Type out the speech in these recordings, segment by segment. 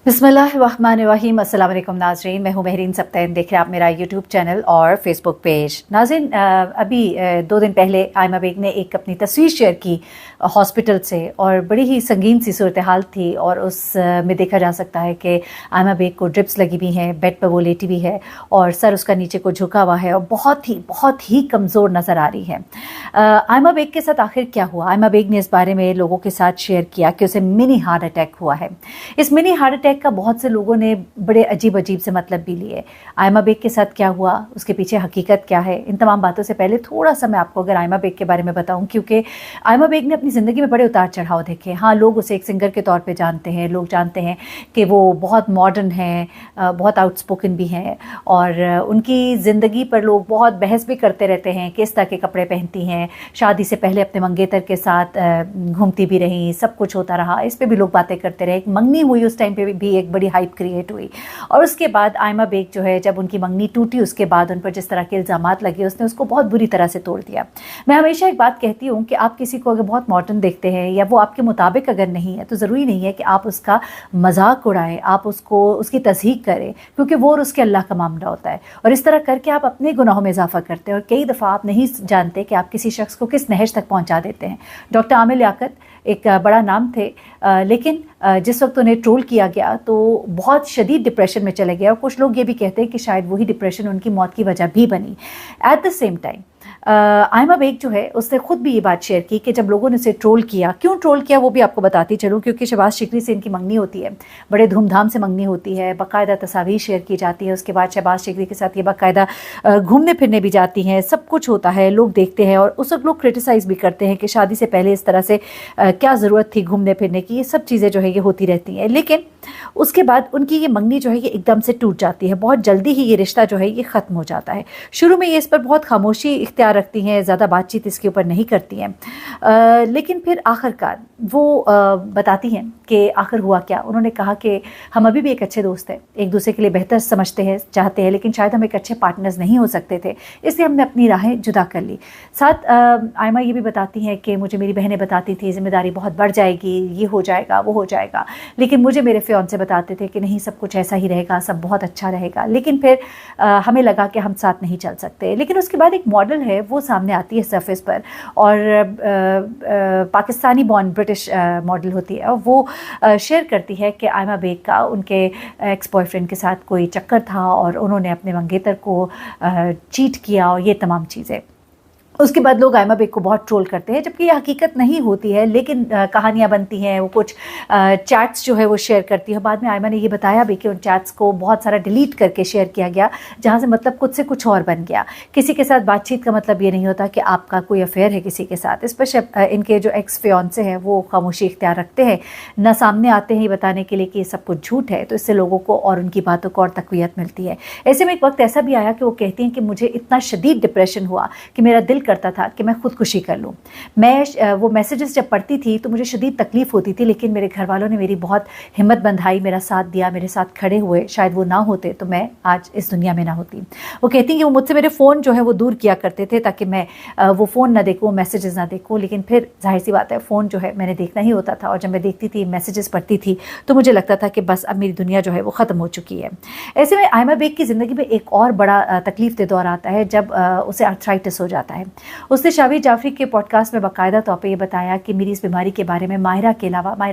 बिस्मिल्लाहिर्रहमानिर्रहीम। अस्सलाम वालेकुम नाज़रीन, मैं हूँ महरीन सब्तैन। देख रहे हैं आप मेरा यूट्यूब चैनल और फेसबुक पेज। नाज़रीन, अभी 2 दिन पहले आयमा बेग ने एक अपनी तस्वीर शेयर की हॉस्पिटल से, और बड़ी ही संगीन सी सूरत हाल थी। और उस में देखा जा सकता है कि आयमा बेग को ड्रिप्स लगी हुई हैं, बेड पर वो लेटी हुई है और सर उसका नीचे को झुका हुआ है और बहुत ही कमज़ोर नज़र आ रही है। आयमा बेग के साथ आखिर क्या हुआ? आयमा बेग ने इस बारे में लोगों के साथ शेयर किया कि उसे मिनी हार्ट अटैक हुआ है। इस मिनी हार्ट अटैक का बहुत से लोगों ने बड़े अजीब से मतलब भी लिए। आयमा बेग के साथ क्या हुआ, उसके पीछे हकीकत क्या है, इन तमाम बातों से पहले थोड़ा सा मैं आपको अगर आयमा बेग के बारे में बताऊं, क्योंकि आयमा बेग ने अपनी ज़िंदगी में बड़े उतार चढ़ाव देखे। हाँ, लोग उसे एक सिंगर के तौर पे जानते हैं, लोग जानते हैं कि वो बहुत मॉडर्न हैं, बहुत आउटस्पोकन भी हैं, और उनकी ज़िंदगी पर लोग बहुत बहस भी करते रहते हैं, किस तरह के कपड़े पहनती हैं, शादी से पहले अपने मंगेतर के साथ घूमती भी रहीं, सब कुछ होता रहा, इस पर भी लोग बातें करते रहे। एक मंगनी हुई, उस टाइम पे भी एक बड़ी हाइप क्रिएट हुई, और उसके बाद आयमा बेग जो है, जब उनकी मंगनी टूटी उसके बाद उन पर जिस तरह के इल्ज़ामात लगे, उसने उसको बहुत बुरी तरह से तोड़ दिया। मैं हमेशा एक बात कहती हूँ कि आप किसी को अगर बहुत मॉडर्न देखते हैं या वो आपके मुताबिक अगर नहीं है, तो ज़रूरी नहीं है कि आप उसका मजाक उड़ाएं, आप उसकी तज़हीक करें, क्योंकि वो और उसके अल्लाह का मामला होता है। और इस तरह करके आप अपने गुनाहों में इजाफा करते हैं, और कई दफ़ा आप नहीं जानते कि आप किसी शख्स को किस नहज तक पहुँचा देते हैं। डॉक्टर आमिर लियाकत एक बड़ा नाम थे, लेकिन जिस वक्त उन्हें ट्रोल किया गया तो बहुत शदीद डिप्रेशन में चले गए, और कुछ लोग ये भी कहते हैं कि शायद वही डिप्रेशन उनकी मौत की वजह भी बनी। At the same time Aima Baig जो है, उसने खुद भी ये बात शेयर की कि जब लोगों ने उसे ट्रोल किया, क्यों ट्रोल किया वो भी आपको बताती चलूँ, क्योंकि शहबाज शिकरी से इनकी मंगनी होती है, बड़े धूमधाम से मंगनी होती है, बाकायदा तस्वीर शेयर की जाती है, उसके बाद शहबाज शिकरी के साथ ये बाकायदा घूमने फिरने भी जाती हैं, सब कुछ होता है, लोग देखते हैं, और उस वक्त लोग क्रिटिसाइज़ भी करते हैं कि शादी से पहले इस तरह से क्या ज़रूरत थी घूमने फिरने की। ये सब चीज़ें जो है ये होती रहती हैं, लेकिन उसके बाद उनकी ये मंगनी जो है ये एकदम से टूट जाती है। बहुत जल्दी ही ये रिश्ता जो है ये ख़त्म हो जाता है। शुरू में ये इस पर बहुत खामोशी इख्तियार रखती हैं, ज़्यादा बातचीत इसके ऊपर नहीं करती हैं, लेकिन फिर आखिरकार वो बताती हैं कि आखिर हुआ क्या। उन्होंने कहा कि हम अभी भी एक अच्छे दोस्त हैं, एक दूसरे के लिए बेहतर समझते हैं, चाहते हैं, लेकिन शायद हम एक अच्छे पार्टनर्स नहीं हो सकते थे, इसलिए हमने अपनी राहें जुदा कर ली। साथ आयमा ये भी बताती हैं कि मुझे मेरी बहनें बताती थी ज़िम्मेदारी बहुत बढ़ जाएगी, ये हो जाएगा, वो हो जाएगा, लेकिन मुझे मेरे फियांसे बताते थे कि नहीं, सब कुछ ऐसा ही रहेगा, सब बहुत अच्छा रहेगा। लेकिन फिर हमें लगा कि हम साथ नहीं चल सकते। लेकिन उसके बाद एक मॉडल है वो सामने आती है सरफेस पर, और पाकिस्तानी बॉर्न ब्रिटिश मॉडल होती है, और वो शेयर करती है कि आयमा बेग का उनके एक्स बॉयफ्रेंड के साथ कोई चक्कर था और उन्होंने अपने मंगेतर को चीट किया और ये तमाम चीज़ें। उसके बाद लोग आयमा बेग को बहुत ट्रोल करते हैं, जबकि ये हकीकत नहीं होती है, लेकिन कहानियाँ बनती हैं, वो कुछ चैट्स जो है वो शेयर करती है। बाद में आयमा ने ये बताया भी कि उन चैट्स को बहुत सारा डिलीट करके शेयर किया गया, जहाँ से मतलब खुद से कुछ और बन गया। किसी के साथ बातचीत का मतलब ये नहीं होता कि आपका कोई अफेयर है किसी के साथ। इस पर इनके जो एक्स फियांसे हैं वो खामोशी इख्तियार रखते हैं, ना सामने आते हैं ये बताने के लिए कि ये सब कुछ झूठ है, तो इससे लोगों को और उनकी बातों को और तक़वियत मिलती है। ऐसे में एक वक्त ऐसा भी आया कि वो कहती हैं कि मुझे इतना शदीद डिप्रेशन हुआ कि मेरा दिल करता था कि मैं खुदकुशी कर लूँ। मैं वो मैसेजेस जब पढ़ती थी तो मुझे शदीद तकलीफ़ होती थी, लेकिन मेरे घर वालों ने मेरी बहुत हिम्मत बंधाई, मेरा साथ दिया, मेरे साथ खड़े हुए। शायद वो ना होते तो मैं आज इस दुनिया में ना होती। वो कहती हैं कि वो मुझसे मेरे फ़ोन जो है वो दूर किया करते थे ताकि मैं वो फ़ोन ना देखूँ, मैसेजेस ना देखूँ, लेकिन फिर जाहिर सी बात है फ़ोन जो है मैंने देखना ही होता था, और जब मैं देखती थी, मैसेजेस पढ़ती थी, तो मुझे लगता था कि बस अब मेरी दुनिया जो है वो ख़त्म हो चुकी है। ऐसे में आयमा बेग की ज़िंदगी में एक और बड़ा तकलीफ़ दे दौर आता है जब उसे आर्थराइटिस हो जाता है। उसने शावीर जाफरी के पॉडकास्ट में बाकायदा तौर पे ये बताया कि मेरी इस बीमारी के बारे में माहिरा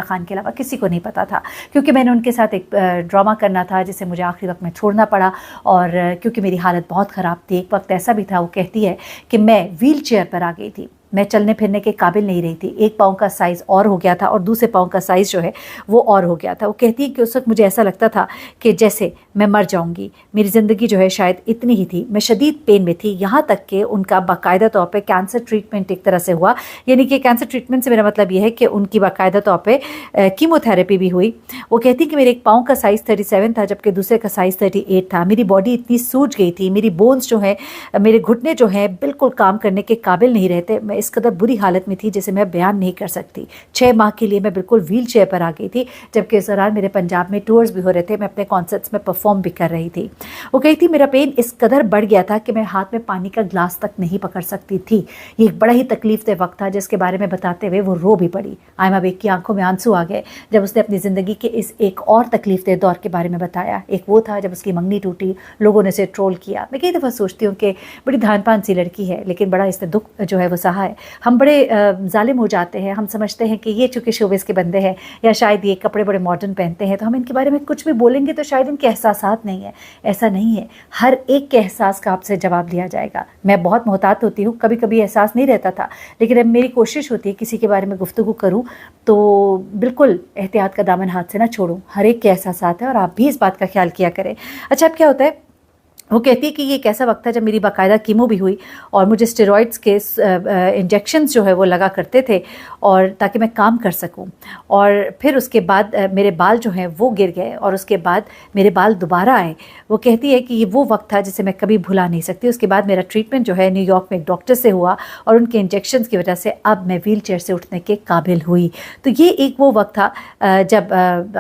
खान के अलावा किसी को नहीं पता था, क्योंकि मैंने उनके साथ एक ड्रामा करना था जिसे मुझे आखिरी वक्त में छोड़ना पड़ा, और क्योंकि मेरी हालत बहुत ख़राब थी। एक वक्त ऐसा भी था, वो कहती है कि मैं व्हील चेयर पर आ गई थी, मैं चलने फिरने के काबिल नहीं रही थी, एक पाँव का साइज़ और हो गया था और दूसरे पाँव का साइज़ जो है वो और हो गया था। वो कहती है कि उस वक्त मुझे ऐसा लगता था कि जैसे मैं मर जाऊंगी, मेरी ज़िंदगी जो है शायद इतनी ही थी। मैं शदीद पेन में थी, यहाँ तक कि उनका बाकायदा तौर पे कैंसर ट्रीटमेंट एक तरह से हुआ। यानी कि कैंसर ट्रीटमेंट से मेरा मतलब ये है कि उनकी बाकायदा तौर पे कीमोथेरेपी भी हुई। वो कहती है कि मेरे एक पाँव का साइज़ 37 था, जबकि दूसरे का साइज़ 38 था। मेरी बॉडी इतनी सूज गई थी, मेरी बोन्स जो है, मेरे घुटने जो हैं बिल्कुल काम करने के काबिल नहीं रहते। इस कदर बुरी हालत में थी जिसे मैं बयान नहीं कर सकती। 6 माह के लिए मैं बिल्कुल व्हील चेयर पर आ गई थी, जबकि इस दौरान मेरे पंजाब में टूर्स भी हो रहे थे, मैं अपने कॉन्सर्ट्स में परफॉर्म भी कर रही थी। वो कही थी मेरा पेन इस कदर बढ़ गया था कि मैं हाथ में पानी का ग्लास तक नहीं पकड़ सकती थी। ये एक बड़ा ही तकलीफ दे वक्त था जिसके बारे में बताते हुए वो रो भी पड़ी। आयमा बेग की आंखों में आंसू आ गए जब उसने अपनी ज़िंदगी के इस एक और तकलीफ दे दौर के बारे में बताया। एक वो था जब उसकी मंगनी टूटी, लोगों ने उसे ट्रोल किया। मैं कई दफ़ा सोचती हूँ कि बड़ी धान पान सी लड़की है, लेकिन बड़ा इसने दुख जो है वो सहा है। हम बड़े जालिम हो जाते हैं, हम समझते हैं कि ये चूँकि शोबिस के बंदे हैं या शायद ये कपड़े बड़े मॉडर्न पहनते हैं तो हम इनके बारे में कुछ भी बोलेंगे तो शायद इनके एहसासात नहीं है। ऐसा नहीं है, हर एक के एहसास का आपसे जवाब लिया जाएगा। मैं बहुत मोहतात होती हूँ, कभी कभी एहसास नहीं रहता था, लेकिन अब मेरी कोशिश होती है किसी के बारे में गुफ्तगू करूँ तो बिल्कुल एहतियात का दामन हाथ से ना छोड़ूँ। हर एक के एहसासात है और आप भी इस बात का ख्याल किया करें। अच्छा, अब क्या होता है, वो कहती है कि ये एक ऐसा वक्त था जब मेरी बाकायदा कीमो भी हुई और मुझे स्टेरॉइड्स के इंजेक्शंस जो है वो लगा करते थे और ताकि मैं काम कर सकूं। और फिर उसके बाद मेरे बाल जो हैं वो गिर गए और उसके बाद मेरे बाल दोबारा आए। वो कहती है कि ये वो वक्त था जिसे मैं कभी भुला नहीं सकती। उसके बाद मेरा ट्रीटमेंट जो है न्यूयॉर्क में एक डॉक्टर से हुआ और उनके इंजेक्शंस की वजह से अब मैं व्हील चेयर से उठने के काबिल हुई। तो ये एक वो वक्त था जब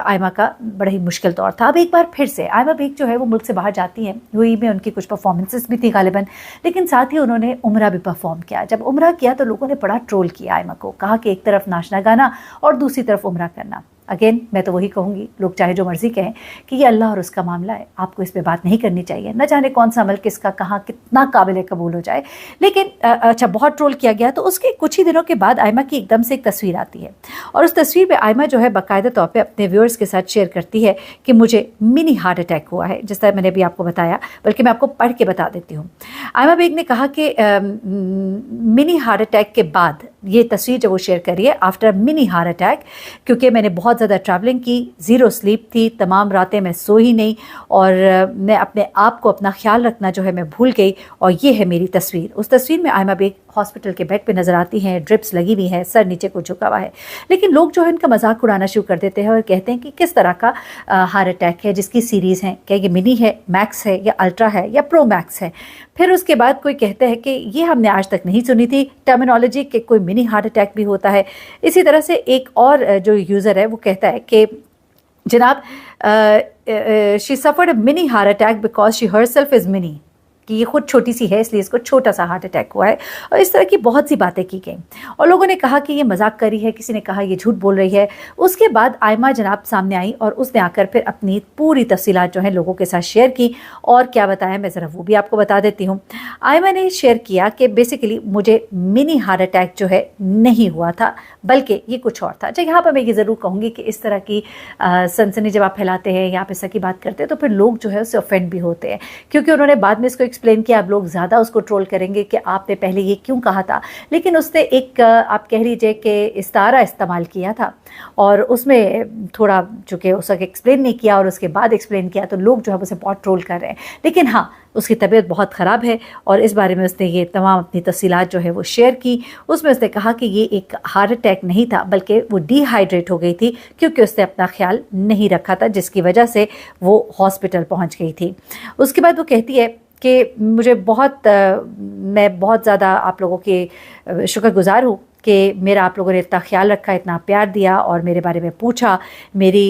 आयमा का बड़ा ही मुश्किल दौर था। अब एक बार फिर से आयमा बेग जो है वो मुल्क से बाहर जाती हैं। यूएई में उनकी कुछ परफॉर्मेंसेस भी थी गालिबन, लेकिन साथ ही उन्होंने उम्रा भी परफॉर्म किया। जब उम्रा किया तो लोगों ने बड़ा ट्रोल किया आयमा को, कहा कि एक तरफ नाचना गाना और दूसरी तरफ उम्रा करना। अगेन मैं तो वही कहूँगी, लोग चाहे जो मर्जी कहें कि ये अल्लाह और उसका मामला है, आपको इस पे बात नहीं करनी चाहिए। न जाने कौन सा अमल किसका कहाँ कितना काबिल कबूल हो जाए। लेकिन अच्छा, बहुत ट्रोल किया गया तो उसके कुछ ही दिनों के बाद आयमा की एकदम से एक तस्वीर आती है और उस तस्वीर पे आयमा जो है बाकायदा तौर पे अपने व्यूअर्स के साथ शेयर करती है कि मुझे मिनी हार्ट अटैक हुआ है, जिस तरह मैंने अभी आपको बताया, बल्कि मैं आपको पढ़ के बता देती हूँ। आयमा बेग ने कहा कि मिनी हार्ट अटैक के बाद, ये तस्वीर जब वो शेयर करी है आफ्टर मिनी हार्ट अटैक, क्योंकि मैंने बहुत ज़्यादा ट्रैवलिंग की, ज़ीरो स्लीप थी, तमाम रातें मैं सोई नहीं और मैं अपने आप को अपना ख्याल रखना जो है मैं भूल गई। और ये है मेरी तस्वीर। उस तस्वीर में आयमा बेग हॉस्पिटल के बेड पे नज़र आती हैं, ड्रिप्स लगी हुई हैं, सर नीचे को झुका हुआ है। लेकिन लोग जो है इनका मजाक उड़ाना शुरू कर देते हैं और कहते हैं कि किस तरह का हार्ट अटैक है जिसकी सीरीज़ है, क्या ये मिनी है, मैक्स है या अल्ट्रा है या प्रो मैक्स है। फिर उसके बाद कोई कहता है कि ये हमने आज तक नहीं सुनी थी टर्मिनोलॉजी कि कोई मिनी हार्ट अटैक भी होता है। इसी तरह से एक और जो यूज़र है वो कहता है कि जनाब she suffered a mini heart attack because she herself is mini, कि ये खुद छोटी सी है इसलिए इसको छोटा सा हार्ट अटैक हुआ है। और इस तरह की बहुत सी बातें की गई और लोगों ने कहा कि ये मजाक कर रही है, किसी ने कहा ये झूठ बोल रही है। उसके बाद आयमा जनाब सामने आई और उसने आकर फिर अपनी पूरी तफसीलात जो है लोगों के साथ शेयर की। और क्या बताया मैं ज़रा वो भी आपको बता देती हूँ। आयमा ने शेयर किया कि बेसिकली मुझे मिनी हार्ट अटैक जो है नहीं हुआ था, बल्कि ये कुछ और था। यहाँ पर मैं ये ज़रूर कहूँगी कि इस तरह की सनसनी जब आप फैलाते हैं या आप इस तरह की बात करते हैं तो फिर लोग जो है उससे ऑफेंड भी होते हैं, क्योंकि उन्होंने बाद में इसको एक्सप्लेन किया। अब लोग ज़्यादा उसको ट्रोल करेंगे कि आपने पहले ये क्यों कहा था, लेकिन उसने एक आप कह लीजिए कि इस्तारा इस्तेमाल किया था और उसमें थोड़ा चूँकि उसका एक्सप्लेन नहीं किया और उसके बाद एक्सप्लेन किया तो लोग जो है उसे बहुत ट्रोल कर रहे हैं। लेकिन हाँ, उसकी तबीयत बहुत ख़राब है और इस बारे में उसने ये तमाम अपनी तफसीलात जो है वो शेयर की। उसमें उसने कहा कि ये एक हार्ट अटैक नहीं था, बल्कि वो डिहाइड्रेट हो गई थी क्योंकि उसने अपना ख्याल नहीं रखा था, जिसकी वजह से वो हॉस्पिटल पहुंच गई थी। उसके बाद वो कहती है कि मुझे मैं बहुत ज़्यादा आप लोगों के शुक्रगुजार हूँ कि मेरा आप लोगों ने इतना ख्याल रखा, इतना प्यार दिया और मेरे बारे में पूछा, मेरी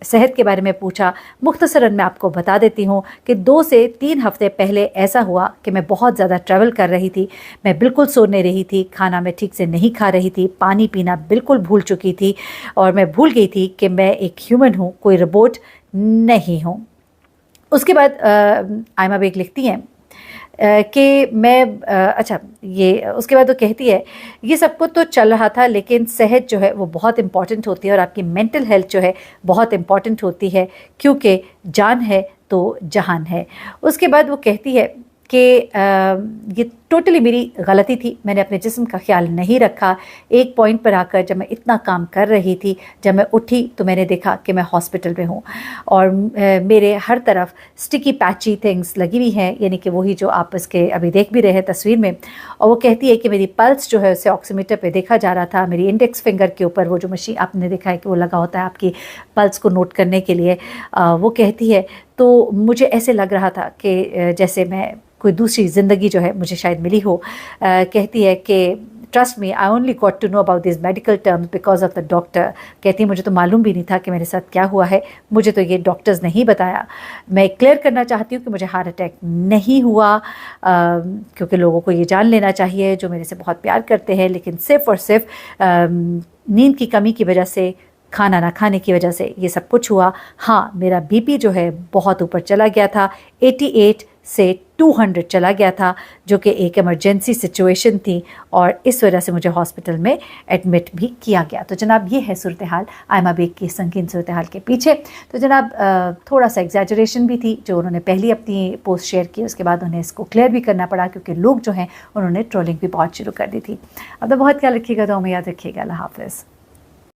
सेहत के बारे में पूछा। मुख्तसरन मैं आपको बता देती हूँ कि 2 से 3 हफ़्ते पहले ऐसा हुआ कि मैं बहुत ज़्यादा ट्रैवल कर रही थी, मैं बिल्कुल सो नहीं रही थी, खाना मैं ठीक से नहीं खा रही थी, पानी पीना बिल्कुल भूल चुकी थी और मैं भूल गई थी कि मैं एक ह्यूमन हूँ, कोई रोबोट नहीं हूँ। उसके बाद आयमा बेग लिखती हैं कि मैं अच्छा ये उसके बाद वो कहती है ये सब कुछ तो चल रहा था, लेकिन सेहत जो है वो बहुत इम्पॉर्टेंट होती है और आपकी मेंटल हेल्थ जो है बहुत इम्पॉर्टेंट होती है, क्योंकि जान है तो जहान है। उसके बाद वो कहती है कि ये टोटली मेरी गलती थी, मैंने अपने जिस्म का ख्याल नहीं रखा। एक पॉइंट पर आकर जब मैं इतना काम कर रही थी, जब मैं उठी तो मैंने देखा कि मैं हॉस्पिटल में हूँ और मेरे हर तरफ स्टिकी पैची थिंग्स लगी हुई हैं, यानी कि वही जो आप इसके अभी देख भी रहे हैं तस्वीर में। और वो कहती है कि मेरी पल्स जो है उसे ऑक्सीमीटर पे देखा जा रहा था, मेरी इंडेक्स फिंगर के ऊपर वो जो मशीन आपने देखा है कि वो लगा होता है आपकी पल्स को नोट करने के लिए। वो कहती है तो मुझे ऐसे लग रहा था कि जैसे मैं कोई दूसरी ज़िंदगी जो है मुझे शायद मिली हो। कहती है कि trust me, I only got to know about this medical terms because of the doctor. कहती है मुझे तो मालूम भी नहीं था कि मेरे साथ क्या हुआ है, मुझे तो ये डॉक्टर्स नहीं बताया। मैं क्लियर करना चाहती हूँ कि मुझे हार्ट अटैक नहीं हुआ, क्योंकि लोगों को ये जान लेना चाहिए जो मेरे से बहुत प्यार करते हैं, लेकिन सिर्फ़ और सिर्फ नींद की कमी की वजह से, खाना ना खाने की वजह से ये सब कुछ हुआ। हाँ, मेरा बीपी जो है बहुत ऊपर चला गया था, 88 से 200 चला गया था, जो कि एक इमरजेंसी सिचुएशन थी और इस वजह से मुझे हॉस्पिटल में एडमिट भी किया गया। तो जनाब ये है सूरत हाल आयमा बेग की संगीन सूरत हाल के पीछे। तो जनाब थोड़ा सा एग्जैजरेशन भी थी जो उन्होंने पहली अपनी पोस्ट शेयर की, उसके बाद उन्हें इसको क्लियर भी करना पड़ा क्योंकि लोग जो हैं उन्होंने ट्रोलिंग भी बहुत शुरू कर दी थी। अब तो बहुत ख्याल रखिएगा, तो हमें याद रखिएगा। अल्लाह हाफ़िज़।